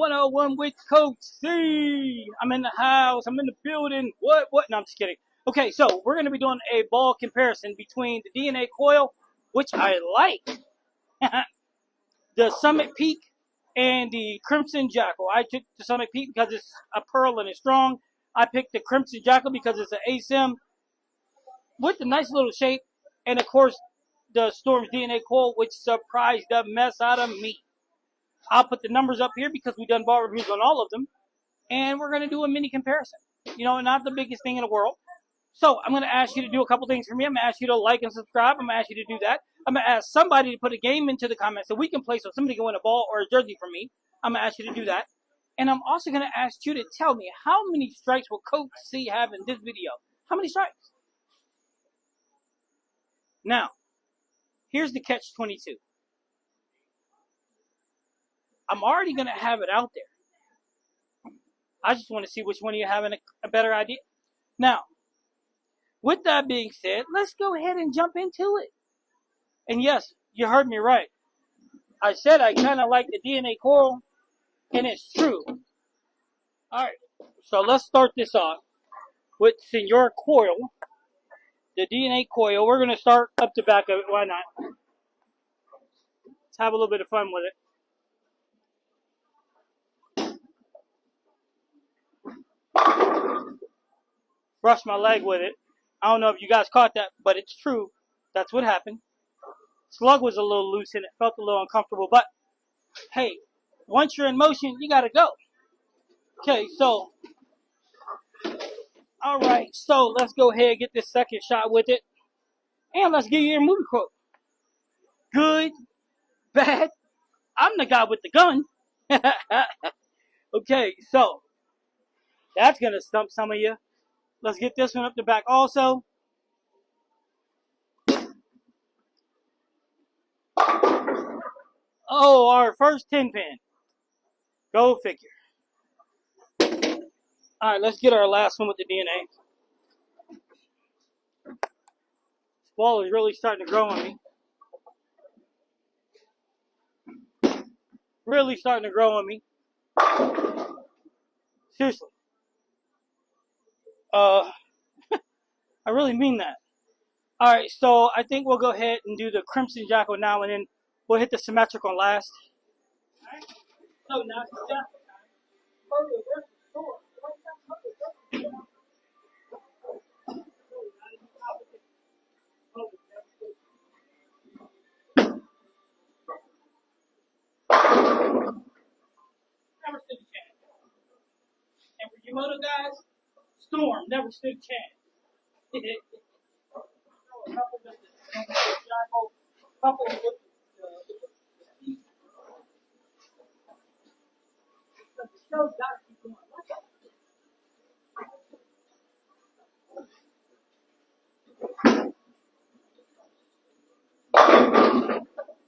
101 with Coach C. I'm in the house. I'm in the building. What? No, I'm just kidding. Okay, so we're going to be doing a ball comparison between the DNA Coil, which I like, the Summit Peak, and the Crimson Jackal. I took the Summit Peak because it's a pearl and it's strong. I picked the Crimson Jackal because it's an ASIM with a nice little shape. And, of course, the Storm's DNA Coil, which surprised the mess out of me. I'll put the numbers up here because we've done ball reviews on all of them. And we're going to do a mini comparison. You know, not the biggest thing in the world. So I'm going to ask you to do a couple things for me. I'm going to ask you to like and subscribe. I'm going to ask you to do that. I'm going to ask somebody to put a game into the comments so we can play, so somebody can win a ball or a jersey from me. I'm going to ask you to do that. And I'm also going to ask you to tell me how many strikes will Coach C have in this video? How many strikes? Now, here's the catch-22. I'm already going to have it out there. I just want to see which one of you have a better idea. Now, with that being said, let's go ahead and jump into it. And yes, you heard me right. I said I kind of like the DNA Coil, and it's true. Alright, so let's start this off with Senor Coil, the DNA Coil. We're going to start up the back of it. Why not? Let's have a little bit of fun with it. Brush my leg with it. I don't know if you guys caught that, but it's true. That's what happened. Slug was a little loose and it felt a little uncomfortable, but hey, once you're in motion, you gotta go. Okay, so, alright, so let's go ahead and get this second shot with it. And let's give you a movie quote. Good, bad, I'm the guy with the gun. Okay, so, that's gonna stump some of you. Let's get this one up the back also. Oh, our first 10 pin. Go figure. Alright, let's get our last one with the DNA. This ball is really starting to grow on me. Really starting to grow on me. Seriously. I really mean that. Alright, so I think we'll go ahead and do the Crimson Jackal now, and then we'll hit the symmetrical last. Alright, so now it's the Jackal time. Never stood a chance. And for you moto guys, Storm never stood a chance. Couple with the Jackal, couple with the show's got to keep going.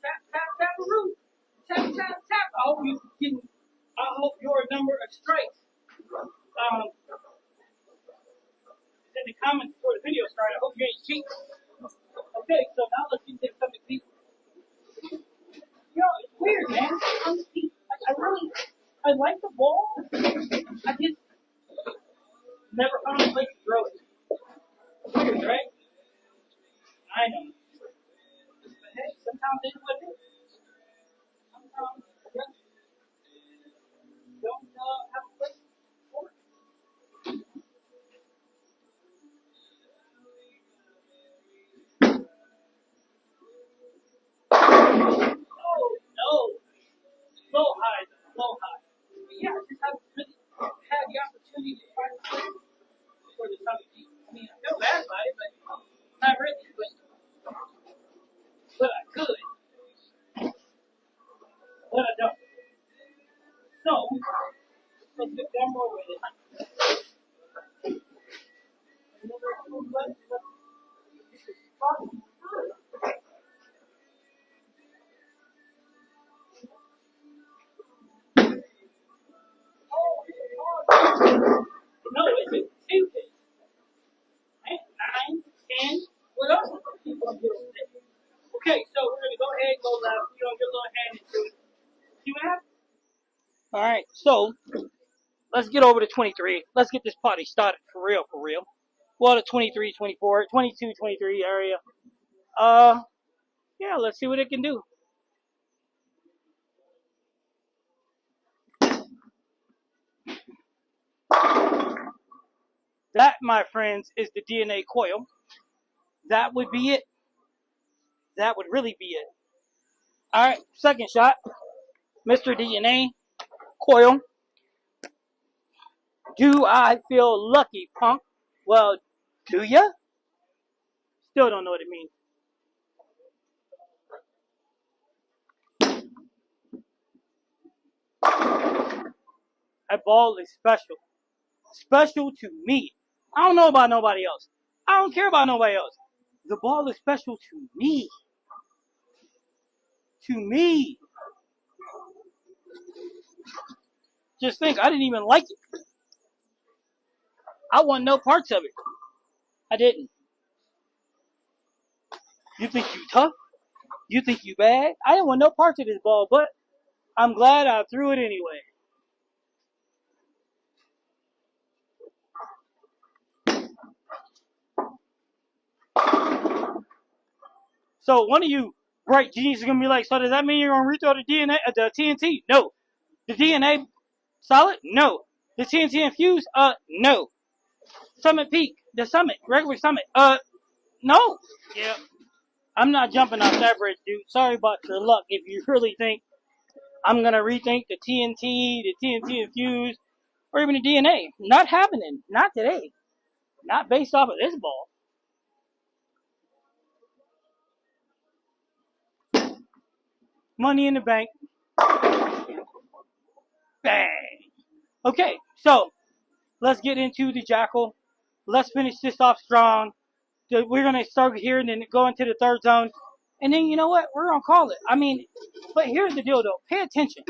Tap, tap, tap, root. Tap, tap, tap. I hope your number of strikes. In the comments before the video started. I hope you ain't cheating. Okay, so now let's get into something deep. You know, it's weird, man. I like the ball. I just never found a place to throw it. Weird, right? I know. But hey, sometimes it's what it is. Sometimes you don't have a place for it. Low high. But yeah, I just haven't really had the opportunity to try to play for the Summit Peak. I mean, I feel bad about it, but not really. But I could. But I don't. So, let's get one more with it. Another two left. This is fucking good. No, it's a 10 pin. Right? 9, 10. What else are people doing? Okay, so we're going to go ahead and go left. We're going to get a little hand into it. See what happens? Alright, So let's get over to 23. Let's get this party started for real, for real. Well, the 23, 24, 22, 23 area. Yeah, let's see what it can do. That, my friends, is the DNA coil. That would be it. That would really be it. All right, second shot. Mr. DNA coil. Do I feel lucky, punk? Well, do ya? Still don't know what it means. That ball is special. Special to me. I don't know about nobody else. I don't care about nobody else. The ball is special to me. To me. Just think, I didn't even like it. I want no parts of it. I didn't. You think you tough? You think you bad? I didn't want no parts of this ball, but I'm glad I threw it anyway. So one of you bright geniuses is gonna be like, so does that mean you're gonna rethrow the DNA, the TNT? No. The DNA solid? No. The TNT infused? No. Summit Peak, the Summit, regular Summit? No. Yeah. I'm not jumping off that bridge, dude. Sorry about your luck. If you really think I'm gonna rethink the TNT infused, or even the DNA, not happening. Not today. Not based off of this ball. Money in the bank. Bang. Okay, so let's get into the Jackal. Let's finish this off strong. We're going to start here and then go into the third zone. And then, you know what? We're going to call it. I mean, but here's the deal, though. Pay attention.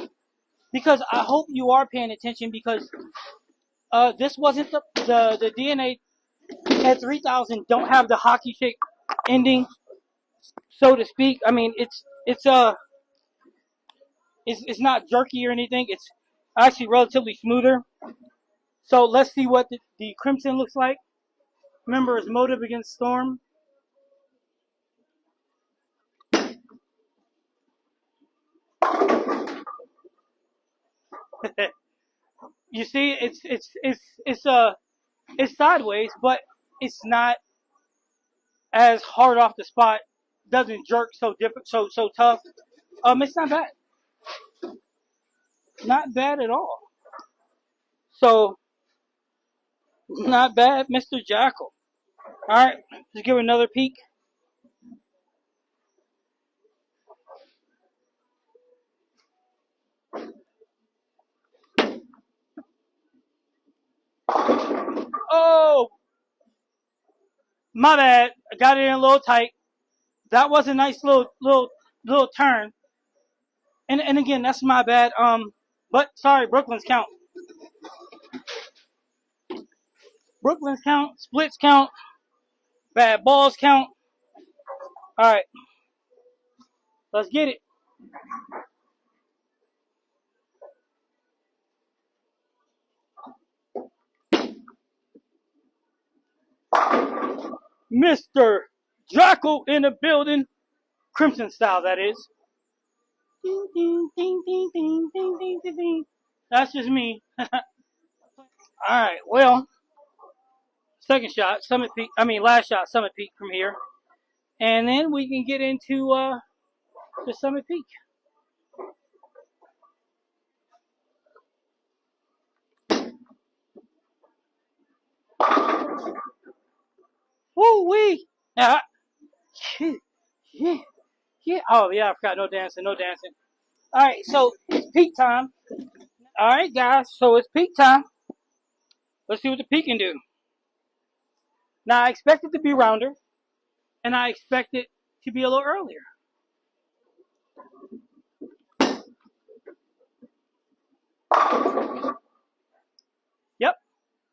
Because I hope you are paying attention because this wasn't the DNA at 3000 don't have the hockey stick ending, so to speak. I mean, it's not jerky or anything. It's actually relatively smoother. So let's see what the Crimson looks like. Remember, his motive against Storm. You see, it's sideways, but it's not as hard off the spot. Doesn't jerk so different, so tough. It's not bad. Not bad at all. So, not bad, Mr. Jackal. All right, let's give it another peek. Oh, my bad. I got it in a little tight. That was a nice little turn. And again, that's my bad. But sorry, Brooklyn's count. Brooklyn's count. Splits count. Bad balls count. All right, let's get it. Mr. Jackal in the building. Crimson style, that is. Ding, ding, ding, ding, ding, ding, ding, ding, ding. That's just me. Alright, well, second shot, Summit Peak. Last shot, Summit Peak from here. And then we can get into the Summit Peak. Woo wee! Yeah, yeah. Oh yeah, I forgot. No dancing, no dancing. All right, so it's peak time. All right, guys. So it's peak time. Let's see what the peak can do. Now I expect it to be rounder, and I expect it to be a little earlier. Yep,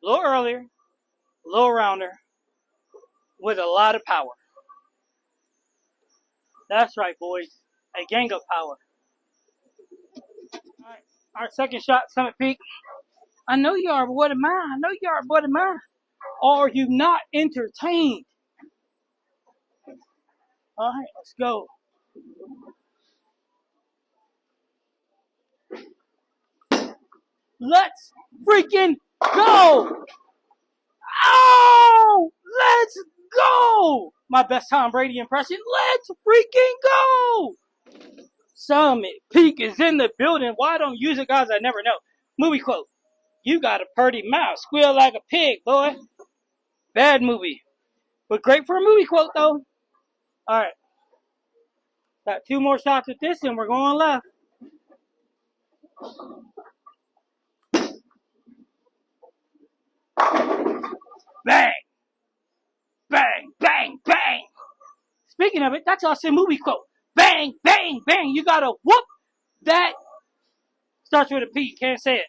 a little earlier, a little rounder, with a lot of power. That's right, boys. A gang of power. All right. Our second shot, Summit Peak. I know you are, but what am I? I know you are, but what am I? Are you not entertained? All right, let's go. Let's freaking go! Oh, let's go! My best Tom Brady impression. Let's freaking go! Summit Peak is in the building. Why don't use it, guys? I never know. Movie quote. You got a purty mouth. Squeal like a pig, boy. Bad movie. But great for a movie quote, though. Alright. Got two more shots with this, and we're going left. Bang! Bang! Bang! Bang! Speaking of it, that's also a movie quote. Bang! Bang! Bang! You gotta whoop that. Starts with a P. Can't say it.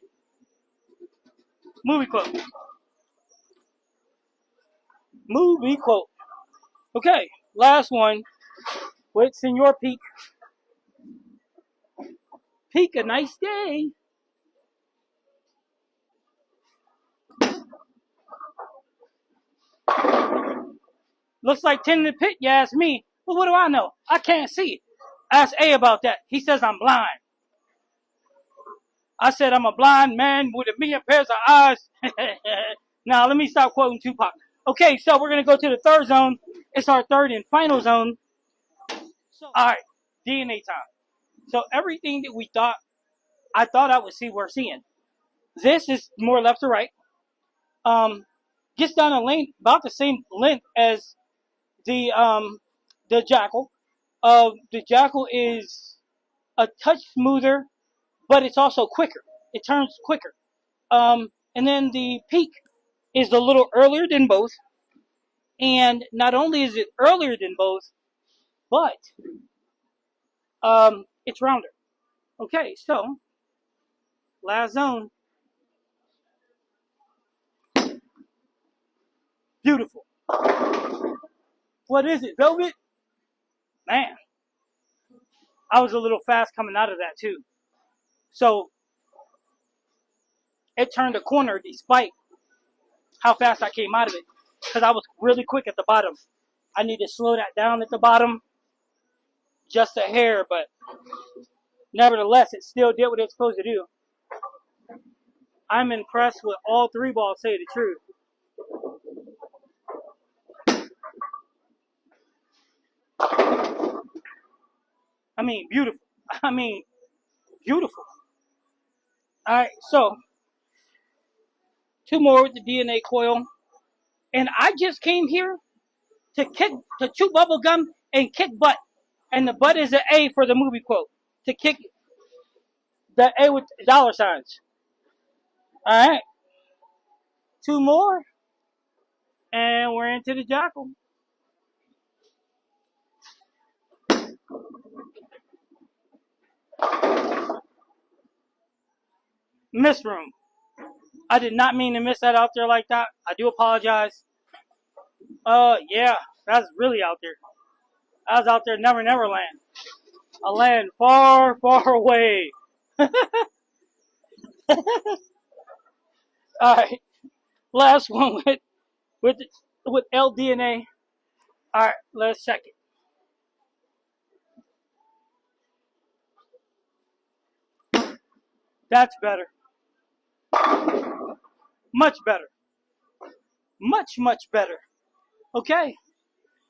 Movie quote. Movie quote. Okay, last one with Senor Peak. Peak a nice day. Looks like 10 in the pit, you ask me. Well, what do I know? I can't see. Ask A about that. He says I'm blind. I said I'm a blind man with a million pairs of eyes. Now, let me stop quoting Tupac. Okay, so we're going to go to the third zone. It's our third and final zone. All right, DNA time. So everything that we thought, I thought I would see, we're seeing. This is more left to right. Gets down a length, about the same length as the Jackal. The Jackal is a touch smoother, but it's also quicker. It turns quicker. And then the Peak is a little earlier than both. And not only is it earlier than both, but it's rounder. Okay, so last zone. Beautiful. What is it, Velvet? Man, I was a little fast coming out of that too. So it turned a corner despite how fast I came out of it. Because I was really quick at the bottom. I need to slow that down at the bottom just a hair, but nevertheless, it still did what it's supposed to do. I'm impressed with all three balls, say the truth. I mean, beautiful. I mean, beautiful. All right, so two more with the DNA coil. And I just came here to chew bubble gum and kick butt. And the butt is an A for the movie quote. To kick the A with dollar signs. All right. Two more. And we're into the Jackal. Miss room. I did not mean to miss that out there like that. I do apologize. Yeah, that's really out there. I was out there, Never Never Land. A land far, far away. All right, last one with LDNA. All right, let's check it. That's better. Much better. Much, much better. Okay,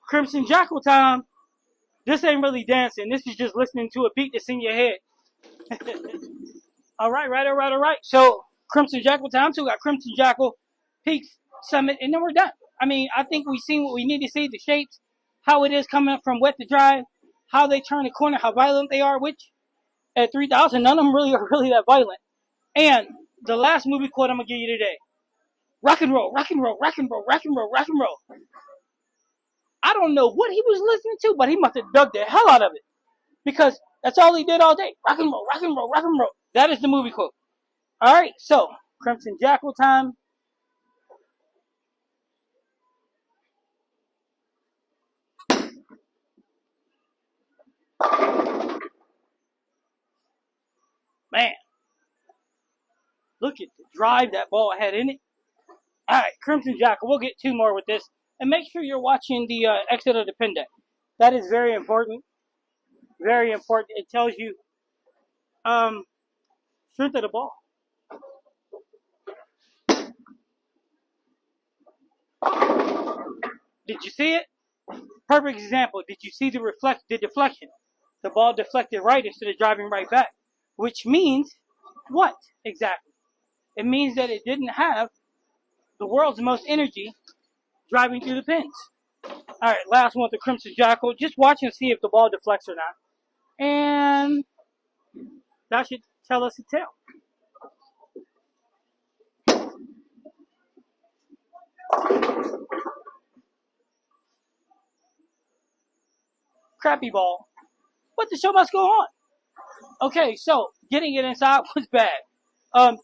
Crimson Jackal time. This ain't really dancing. This is just listening to a beat that's in your head. All right. So Crimson Jackal time. So we got Crimson Jackal, Peaks, Summit, and then we're done. I mean, I think we've seen what we need to see, the shapes, how it is coming from wet to dry, how they turn the corner, how violent they are, which at 3,000, none of them really are really that violent. And the last movie quote I'm going to give you today. Rock and roll, rock and roll, rock and roll, rock and roll, rock and roll. I don't know what he was listening to, but he must have dug the hell out of it. Because that's all he did all day. Rock and roll, rock and roll, rock and roll. That is the movie quote. All right, so Crimson Jackal time. Man, Look at the drive that ball had in it. All right, Crimson Jackal. We'll get two more with this. And make sure you're watching the exit of the pin deck. That is very important. Very important. It tells you strength of the ball. Did you see it? Perfect example. Did you see the deflection? The ball deflected right instead of driving right back. Which means what exactly? It means that it didn't have the world's most energy driving through the pins. All right, last one with the Crimson Jackal. Just watch and see if the ball deflects or not. And that should tell us a tale. Crappy ball. But the show must go on. Okay, so getting it inside was bad.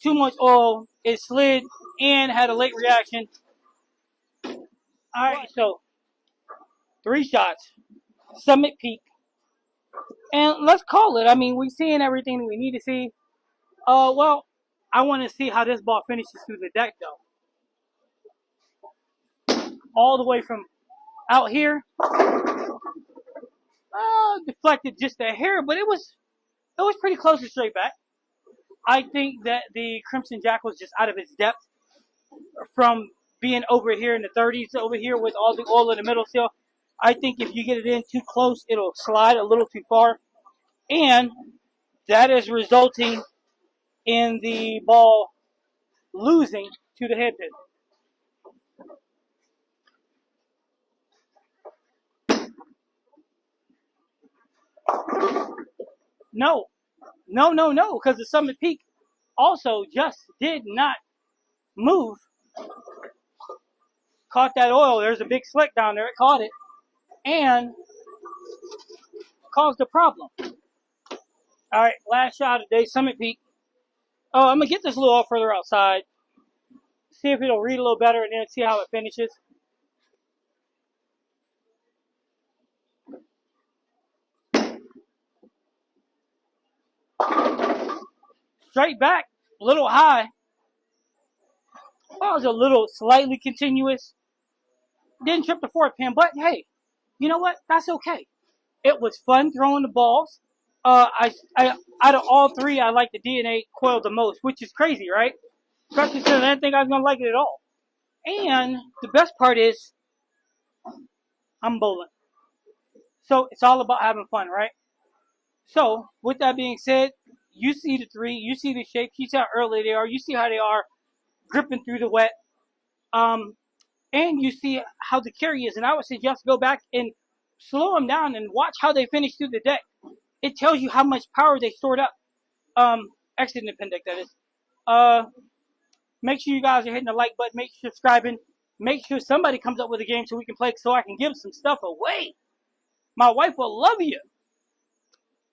Too much oil. It slid and had a late reaction. All right, so 3 shots, Summit Peak, and let's call it. I mean, we're seeing everything that we need to see. Well, I want to see how this ball finishes through the deck, though. All the way from out here, deflected just a hair, but it was pretty close to straight back. I think that the Crimson Jackal was just out of its depth from being over here in the 30s, over here with all the oil in the middle still. I think if you get it in too close, it'll slide a little too far. And that is resulting in the ball losing to the head pin. No, because the Summit Peak also just did not move. Caught that oil. There's a big slick down there. It caught it and caused a problem. All right, last shot of the day, Summit Peak. Oh, I'm going to get this a little further outside. See if it'll read a little better and then see how it finishes. Straight back, a little high. That was a little slightly continuous. Didn't trip the 4th pin, but hey, you know what? That's okay. It was fun throwing the balls. I out of all 3, I like the DNA Coil the most, which is crazy, right? Especially since I didn't think I was gonna like it at all. And the best part is, I'm bowling. So it's all about having fun, right? So with that being said, you see the 3, you see the shape, you see how early they are, you see how they are gripping through the wet, and you see how the carry is. And I would suggest go back and slow them down and watch how they finish through the deck. It tells you how much power they stored up. Exiting the pin deck, that is. Make sure you guys are hitting the like button. Make sure you're subscribing. Make sure somebody comes up with a game so we can play, so I can give some stuff away. My wife will love you.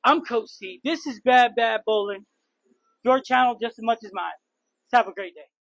I'm Coach C. This is Bad Bowling. Your channel just as much as mine. Have a great day.